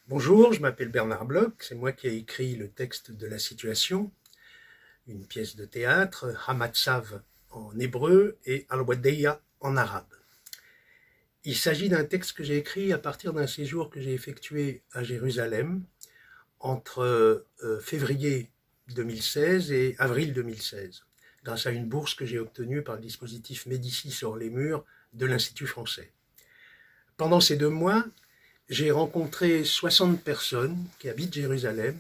Bonjour, je m'appelle Bernard Bloch, c'est moi qui ai écrit le texte de La Situation, une pièce de théâtre, Hamatsav en hébreu et Al-Wadeya en arabe. Il s'agit d'un texte que j'ai écrit à partir d'un séjour que j'ai effectué à Jérusalem entre février 2016 et avril 2016, grâce à une bourse que j'ai obtenue par le dispositif Médicis sur les murs de l'Institut français. Pendant ces 2 mois, j'ai rencontré 60 personnes qui habitent Jérusalem,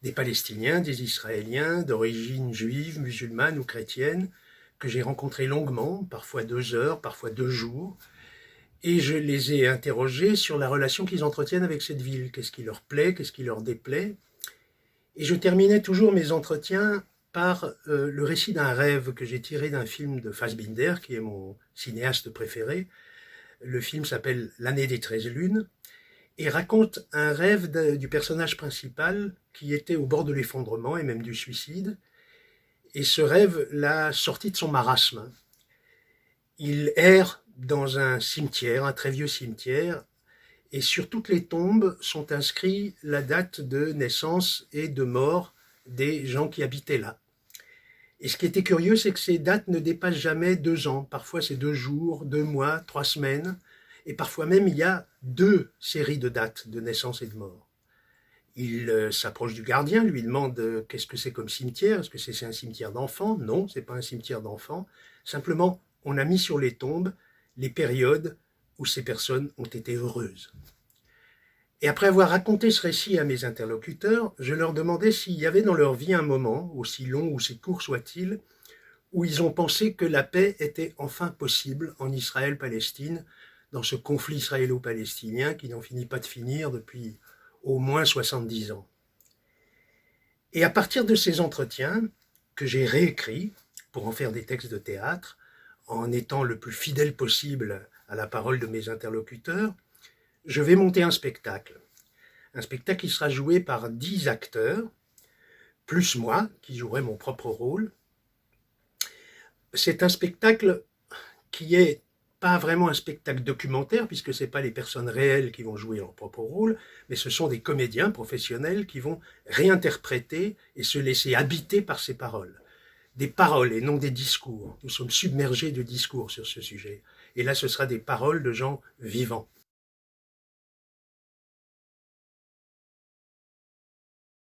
des Palestiniens, des Israéliens, d'origine juive, musulmane ou chrétienne, que j'ai rencontrés longuement, parfois 2 heures, parfois 2 jours, et je les ai interrogés sur la relation qu'ils entretiennent avec cette ville, qu'est-ce qui leur plaît, qu'est-ce qui leur déplaît. Et je terminais toujours mes entretiens par le récit d'un rêve que j'ai tiré d'un film de Fassbinder, qui est mon cinéaste préféré. Le film s'appelle L'année des 13 lunes, et raconte un rêve du personnage principal qui était au bord de l'effondrement et même du suicide. Et ce rêve l'a sorti de son marasme. Il erre dans un cimetière, un très vieux cimetière, et sur toutes les tombes sont inscrits la date de naissance et de mort des gens qui habitaient là. Et ce qui était curieux, c'est que ces dates ne dépassent jamais 2 ans. Parfois c'est 2 jours, 2 mois, 3 semaines. Et parfois même, il y a 2 séries de dates de naissance et de mort. Il s'approche du gardien, lui demande qu'est-ce que c'est comme cimetière. Est-ce que c'est un cimetière d'enfants? Non, c'est pas un cimetière d'enfants. Simplement, on a mis sur les tombes les périodes où ces personnes ont été heureuses. Et après avoir raconté ce récit à mes interlocuteurs, je leur demandais s'il y avait dans leur vie un moment, aussi long ou si court soit-il, où ils ont pensé que la paix était enfin possible en Israël-Palestine, dans ce conflit israélo-palestinien qui n'en finit pas de finir depuis au moins 70 ans. Et à partir de ces entretiens, que j'ai réécrits pour en faire des textes de théâtre, en étant le plus fidèle possible à la parole de mes interlocuteurs, je vais monter un spectacle. Un spectacle qui sera joué par 10 acteurs, plus moi, qui jouerai mon propre rôle. C'est un spectacle qui est pas vraiment un spectacle documentaire, puisque ce n'est pas les personnes réelles qui vont jouer leur propre rôle, mais ce sont des comédiens professionnels qui vont réinterpréter et se laisser habiter par ces paroles. Des paroles et non des discours. Nous sommes submergés de discours sur ce sujet. Et là, ce sera des paroles de gens vivants.